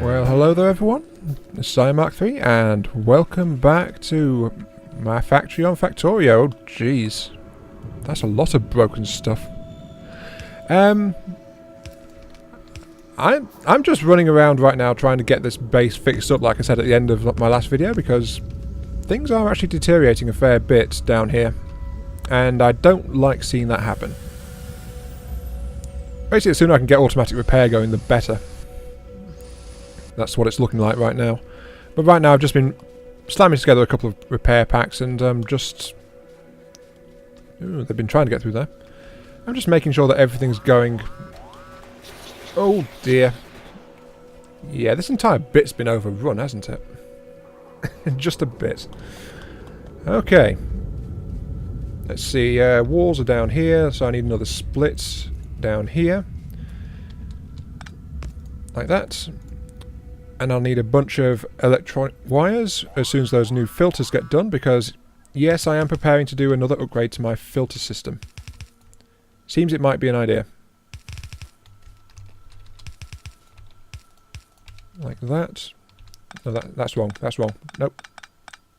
Well, hello there everyone, this is Mark3 and welcome back to my factory on Factorio. Oh jeez, that's a lot of broken stuff. I'm just running around right now trying to get this base fixed up, like I said at the end of my last video, because things are actually deteriorating a fair bit down here, and I don't like seeing that happen. Basically, the sooner I can get automatic repair going, the better. That's what it's looking like right now. But right now I've just been slamming together a couple of repair packs and just... Ooh, they've been trying to get through there. I'm just making sure that everything's going... Oh dear. Yeah, this entire bit's been overrun, hasn't it? Just a bit. Okay. Let's see, walls are down here, so I need another split down here. Like that. And I'll need a bunch of electronic wires as soon as those new filters get done, because yes, I am preparing to do another upgrade to my filter system. Seems it might be an idea. Like that. No, that's wrong. That's wrong. Nope.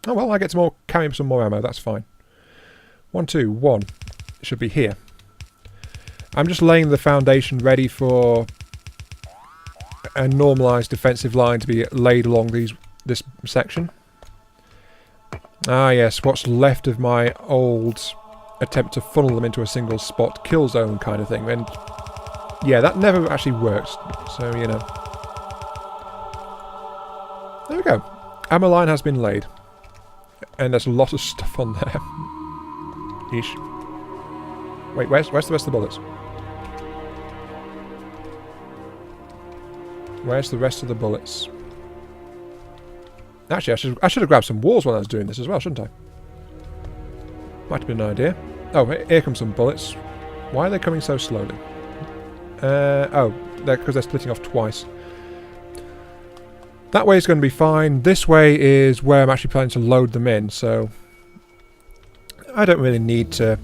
Oh well, I get some more, carry some more ammo. That's fine. 1, 2, 1. It should be here. I'm just laying the foundation ready for a normalised defensive line to be laid along this section. Ah yes, what's left of my old attempt to funnel them into a single spot kill zone kind of thing, and yeah, that never actually worked, so you know. There we go. Ammo line has been laid, and there's a lot of stuff on there. Yeesh. Wait, where's the rest of the bullets? Where's the rest of the bullets? Actually, I should have grabbed some walls when I was doing this as well, shouldn't I? Might have been an idea. Oh, here come some bullets. Why are they coming so slowly? Oh, because they're splitting off twice. That way is going to be fine. This way is where I'm actually planning to load them in, so I don't really need to...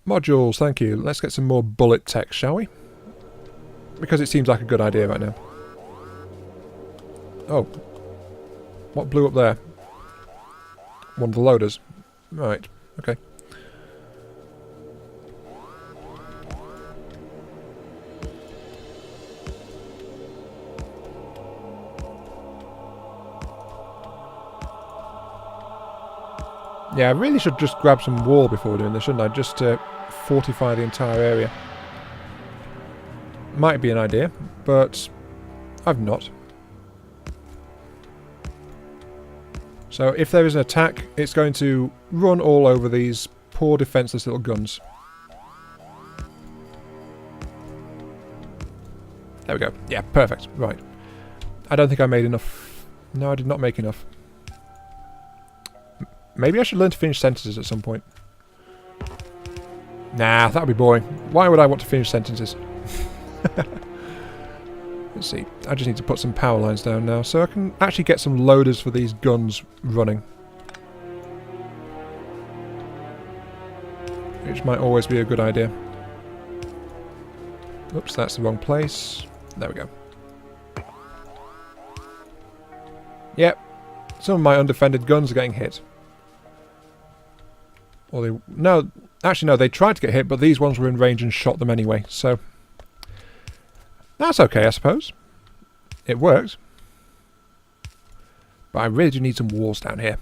Modules, thank you. Let's get some more bullet text, shall we? Because it seems like a good idea right now. Oh. What blew up there? One of the loaders. Right, okay. Yeah, I really should just grab some wall before doing this, shouldn't I? Just to fortify the entire area. Might be an idea, but I've not. So if there is an attack, it's going to run all over these poor defenseless little guns. There we go. Yeah, perfect. Right. I don't think I made enough. No, I did not make enough. Maybe I should learn to finish sentences at some point. Nah, that would be boring. Why would I want to finish sentences? Let's see, I just need to put some power lines down now so I can actually get some loaders for these guns running. Which might always be a good idea. Oops, that's the wrong place. There we go. Yep, some of my undefended guns are getting hit. Or they... No, actually no, they tried to get hit, but these ones were in range and shot them anyway, so... That's okay, I suppose. It worked. But I really do need some walls down here.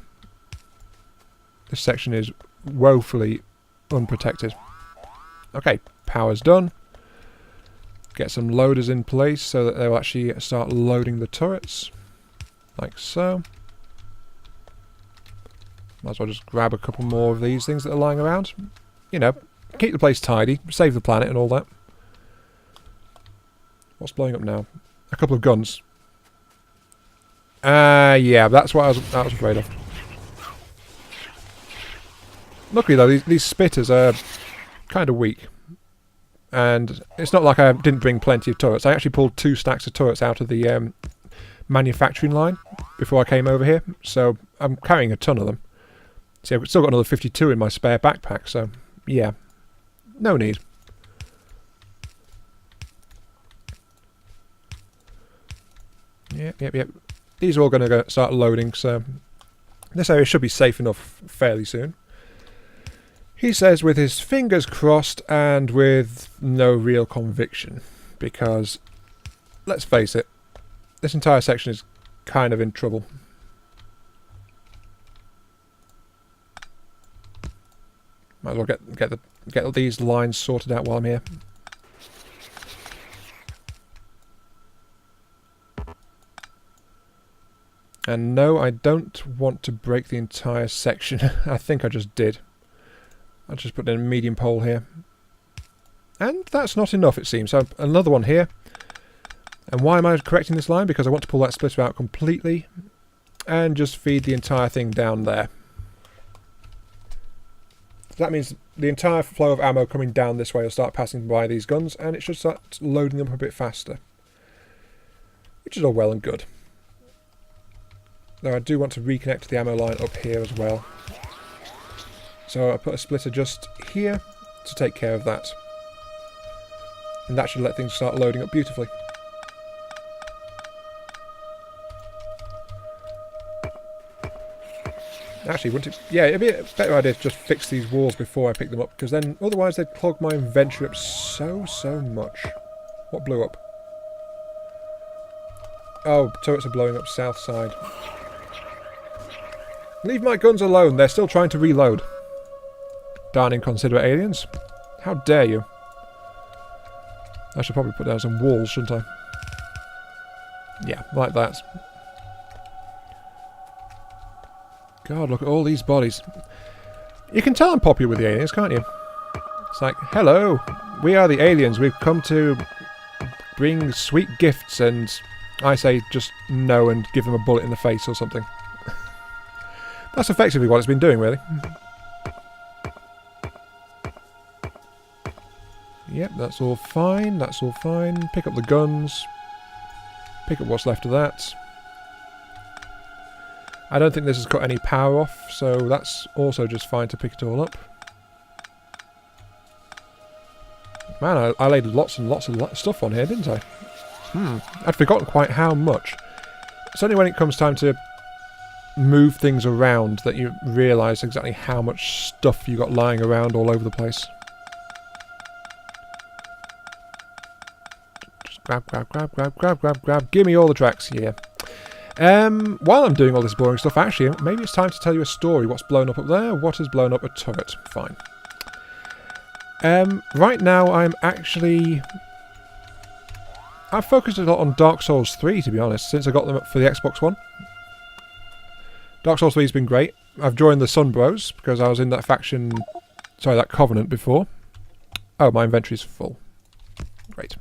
This section is woefully unprotected. Okay, power's done. Get some loaders in place so that they'll actually start loading the turrets. Like so. Might as well just grab a couple more of these things that are lying around. You know, keep the place tidy, save the planet and all that. What's blowing up now? A couple of guns. Yeah, that's what I was afraid of. Luckily though, these spitters are kind of weak. And it's not like I didn't bring plenty of turrets. I actually pulled 2 stacks of turrets out of the manufacturing line before I came over here. So I'm carrying a ton of them. See, I've still got another 52 in my spare backpack, so yeah, no need. Yep. These are all going to start loading, so this area should be safe enough fairly soon. He says with his fingers crossed and with no real conviction, because, let's face it, this entire section is kind of in trouble. Might as well get these lines sorted out while I'm here. And no, I don't want to break the entire section. I think I just did. I'll just put in a medium pole here. And that's not enough, it seems. So another one here. And why am I correcting this line? Because I want to pull that splitter out completely and just feed the entire thing down there. That means the entire flow of ammo coming down this way will start passing by these guns, and it should start loading them up a bit faster. Which is all well and good. Though I do want to reconnect the ammo line up here as well. So I put a splitter just here to take care of that. And that should let things start loading up beautifully. Actually, wouldn't it? Yeah, it'd be a better idea to just fix these walls before I pick them up, because then otherwise they'd clog my inventory up so much. What blew up? Oh, turrets are blowing up south side. Leave my guns alone, they're still trying to reload. Darn inconsiderate aliens. How dare you? I should probably put down some walls, shouldn't I? Yeah, like that. God, look at all these bodies. You can tell I'm popular with the aliens, can't you? It's like, hello, we are the aliens. We've come to bring sweet gifts, and I say just no and give them a bullet in the face or something. That's effectively what it's been doing, really. Yep, that's all fine. That's all fine. Pick up the guns. Pick up what's left of that. I don't think this has cut any power off, so that's also just fine to pick it all up. Man, I laid lots and lots of stuff on here, didn't I? I'd forgotten quite how much. It's only when it comes time to move things around that you realise exactly how much stuff you got lying around all over the place. Just grab. Give me all the tracks, yeah. While I'm doing all this boring stuff, actually, maybe it's time to tell you a story. What's blown up there? What has blown up a turret? Fine. Right now, I've focused a lot on Dark Souls 3, to be honest, since I got them up for the Xbox One. Dark Souls 3 has been great. I've joined the Sun Bros, because I was in that faction... Sorry, that Covenant before. Oh, my inventory's full. Great.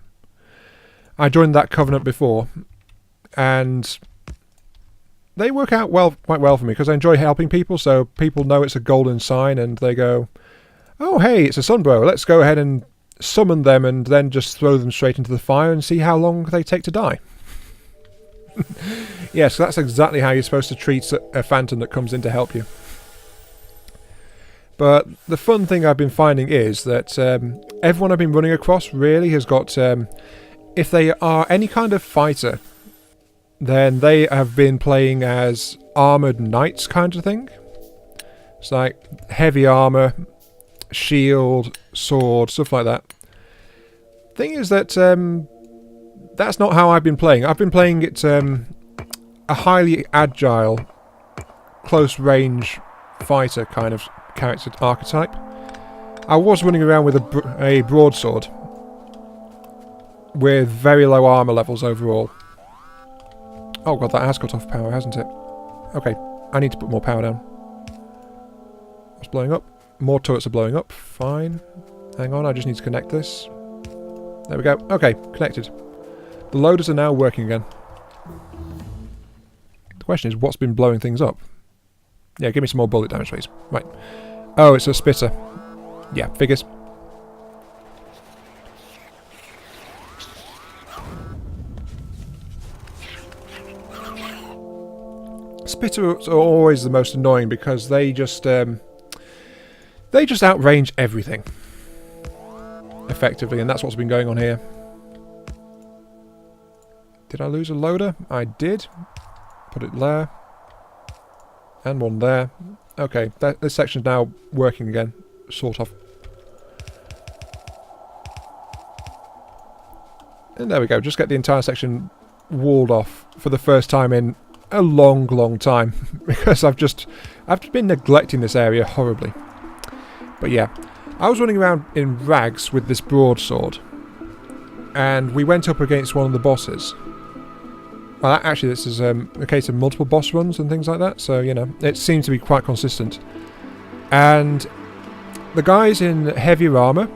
I joined that Covenant before, and... they work out quite well for me, because I enjoy helping people, so people know it's a golden sign, and they go, oh hey, it's a Sunbro, let's go ahead and summon them and then just throw them straight into the fire and see how long they take to die. Yes, that's exactly how you're supposed to treat a phantom that comes in to help you. But the fun thing I've been finding is that everyone I've been running across really has got, if they are any kind of fighter, then they have been playing as armoured knights kind of thing. It's like heavy armour, shield, sword, stuff like that. Thing is that that's not how I've been playing. I've been playing it a highly agile, close range fighter kind of character archetype. I was running around with a broadsword with very low armour levels overall. Oh god, that has cut off power, hasn't it? Okay, I need to put more power down. What's blowing up? More turrets are blowing up. Fine. Hang on, I just need to connect this. There we go. Okay, connected. The loaders are now working again. The question is, what's been blowing things up? Yeah, give me some more bullet damage, please. Right. Oh, it's a spitter. Yeah, figures. Spitters are always the most annoying because they just outrange everything effectively, and that's what's been going on here. Did I lose a loader? I did. Put it there. And one there. Okay, this section's now working again, sort of. And there we go, just get the entire section walled off for the first time in a long, long time. Because I've just been neglecting this area horribly. But yeah, I was running around in rags with this broadsword. And we went up against one of the bosses. Well, actually, this is a case of multiple boss runs and things like that, so, you know, it seems to be quite consistent. And the guys in heavier armour,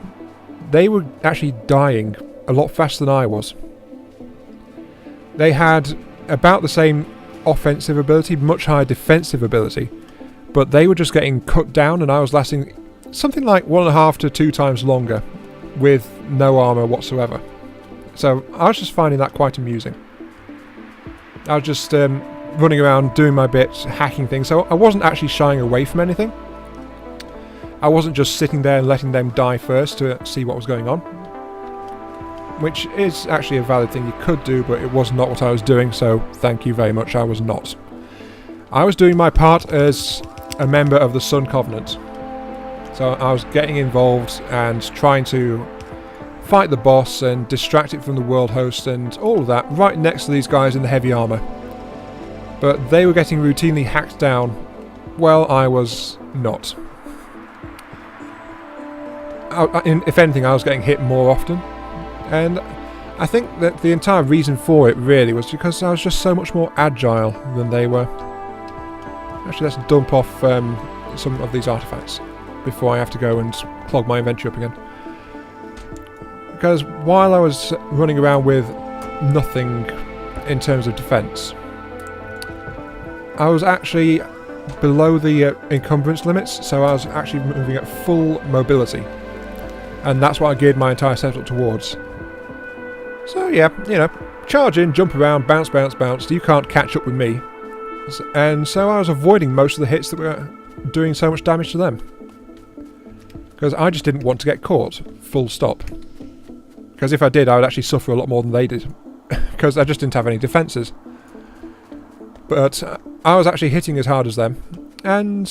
they were actually dying a lot faster than I was. They had about the same offensive ability, much higher defensive ability, but they were just getting cut down, and I was lasting something like 1.5 to 2 times longer with no armour whatsoever. So I was just finding that quite amusing. I was just running around doing my bit, hacking things, so I wasn't actually shying away from anything. I wasn't just sitting there and letting them die first to see what was going on. Which is actually a valid thing you could do, but it was not what I was doing, so thank you very much, I was not. I was doing my part as a member of the Sun Covenant. So I was getting involved and trying to fight the boss and distract it from the world host and all of that, right next to these guys in the heavy armour. But they were getting routinely hacked down, while I was not. If anything, I was getting hit more often. And I think that the entire reason for it really was because I was just so much more agile than they were. Actually, let's dump off some of these artifacts before I have to go and clog my inventory up again. Because while I was running around with nothing in terms of defence, I was actually below the encumbrance limits, so I was actually moving at full mobility. And that's what I geared my entire setup towards. So yeah, you know, charge in, jump around, bounce, bounce, bounce, you can't catch up with me. And so I was avoiding most of the hits that were doing so much damage to them. Because I just didn't want to get caught, full stop. Because if I did, I would actually suffer a lot more than they did. Because I just didn't have any defences. But I was actually hitting as hard as them. And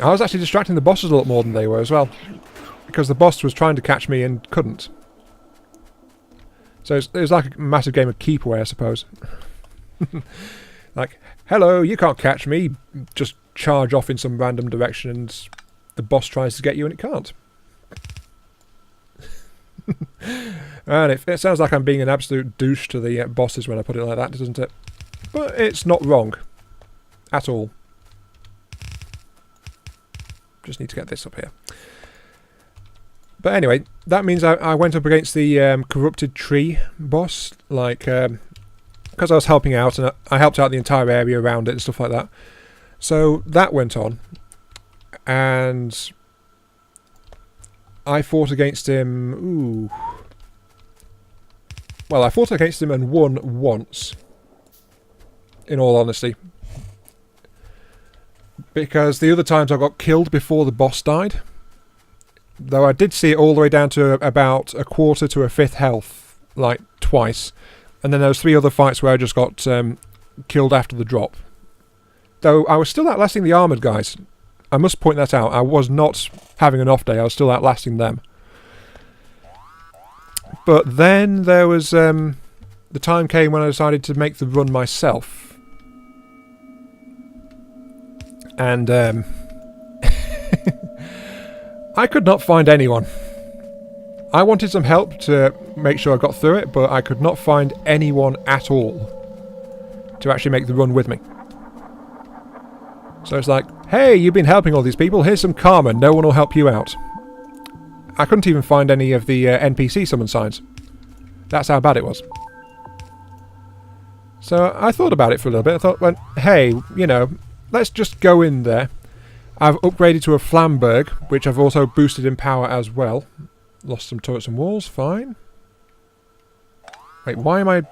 I was actually distracting the bosses a lot more than they were as well. Because the boss was trying to catch me and couldn't. So it was like a massive game of keep away, I suppose. Like, hello, you can't catch me. Just charge off in some random direction and the boss tries to get you and it can't. And it sounds like I'm being an absolute douche to the bosses when I put it like that, doesn't it? But it's not wrong. At all. Just need to get this up here. But anyway, that means I went up against the corrupted tree boss, like, because I was helping out, and I helped out the entire area around it and stuff like that. So that went on, and I fought against him, ooh. Well, I fought against him and won once, in all honesty. Because the other times I got killed before the boss died. Though I did see it all the way down to about 1/4 to 1/5 health, like twice. And then there was 3 other fights where I just got killed after the drop. Though I was still outlasting the armoured guys. I must point that out. I was not having an off day, I was still outlasting them. But then there was the time came when I decided to make the run myself. And I could not find anyone. I wanted some help to make sure I got through it, but I could not find anyone at all to actually make the run with me. So it's like, hey, you've been helping all these people, here's some karma, no one will help you out. I couldn't even find any of the NPC summon signs. That's how bad it was. So I thought about it for a little bit. I thought, well, hey, you know, let's just go in there. I've upgraded to a Flamberg, which I've also boosted in power as well. Lost some turrets and walls, fine. Wait, why am I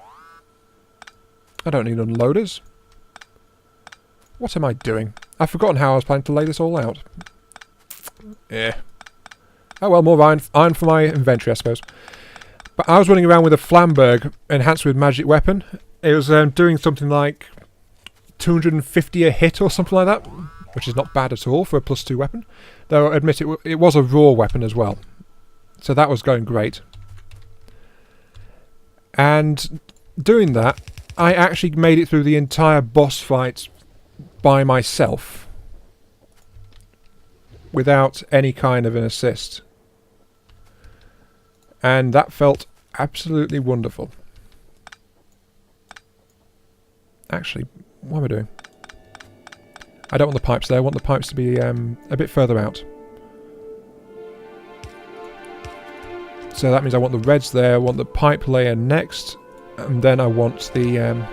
don't need unloaders. What am I doing? I've forgotten how I was planning to lay this all out. Yeah. Oh well, more iron for my inventory, I suppose. But I was running around with a Flamberg enhanced with magic weapon. It was doing something like 250 a hit or something like that, which is not bad at all for a +2 weapon. Though I admit it was a raw weapon as well. So that was going great. And doing that, I actually made it through the entire boss fight by myself without any kind of an assist. And that felt absolutely wonderful. Actually, what am I doing? I don't want the pipes there. I want the pipes to be a bit further out. So that means I want the reds there, I want the pipe layer next, and then I want the...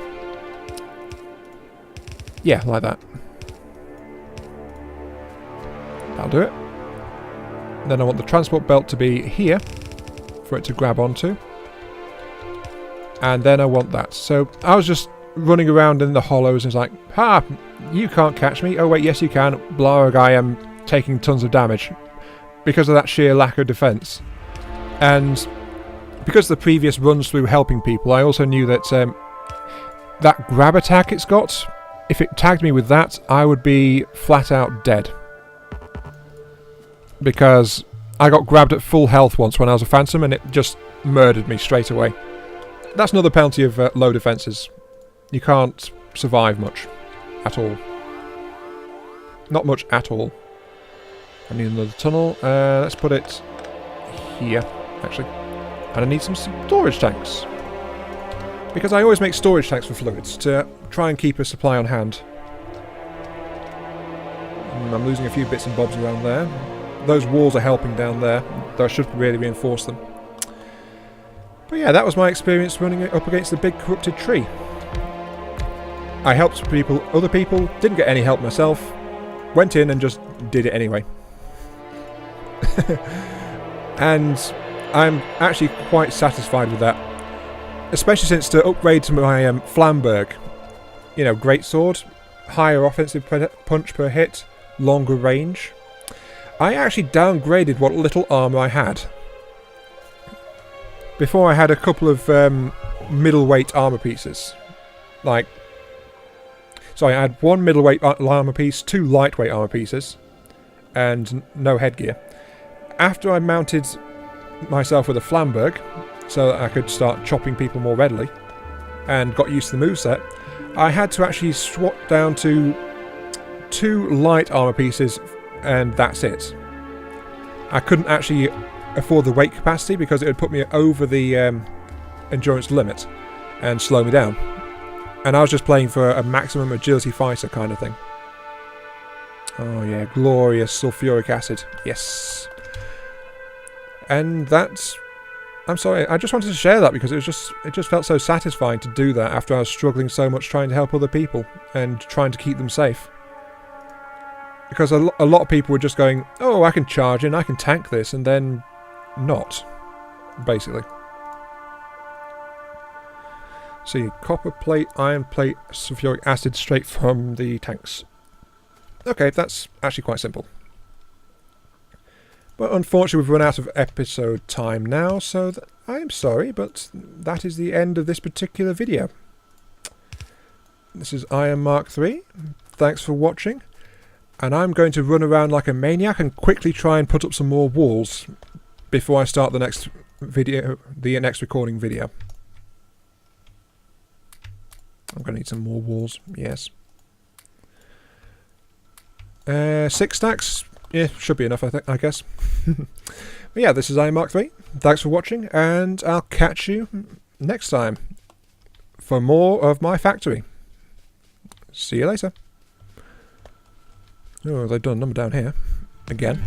yeah, like that. That'll do it. Then I want the transport belt to be here, for it to grab onto. And then I want that. So I was just running around in the hollows and it's like, ha! You can't catch me. Oh wait, yes you can. Blarg, I am taking tons of damage. Because of that sheer lack of defense. And because of the previous runs through helping people, I also knew that that grab attack it's got, if it tagged me with that, I would be flat out dead. Because I got grabbed at full health once when I was a Phantom and it just murdered me straight away. That's another penalty of low defences. You can't survive much. At all. Not much at all. I need another tunnel. Let's put it here, actually. And I need some storage tanks. Because I always make storage tanks for fluids to try and keep a supply on hand. I'm losing a few bits and bobs around there. Those walls are helping down there, though I should really reinforce them. But yeah, that was my experience running up against the big corrupted tree. I helped people, other people, didn't get any help myself, went in and just did it anyway. And I'm actually quite satisfied with that. Especially since to upgrade to my Flamberg, you know, greatsword, higher offensive punch per hit, longer range. I actually downgraded what little armour I had. Before I had a couple of middleweight armour pieces. Like, sorry, I had one middleweight armour piece, 2 lightweight armour pieces, and no headgear. After I mounted myself with a Flamberg, so that I could start chopping people more readily, and got used to the moveset, I had to actually swap down to 2 light armour pieces, and that's it. I couldn't actually afford the weight capacity because it would put me over the endurance limit and slow me down. And I was just playing for a maximum agility fighter kind of thing. Oh yeah, glorious sulfuric acid. Yes. And that's... I'm sorry, I just wanted to share that because it just felt so satisfying to do that after I was struggling so much trying to help other people and trying to keep them safe. Because a lot of people were just going, oh, I can charge in, I can tank this, and then not, basically. See, copper plate, iron plate, sulfuric acid straight from the tanks. Okay, that's actually quite simple. But unfortunately we've run out of episode time now, so I'm sorry, but that is the end of this particular video. This is Iron Mark 3. Thanks for watching. And I'm going to run around like a maniac and quickly try and put up some more walls before I start the next video, the next recording video. I'm going to need some more walls, yes. 6 stacks, yeah, should be enough, I guess. But yeah, this is Iron Mark 3. Thanks for watching, and I'll catch you next time for more of my factory. See you later. Oh, they've done a number down here again.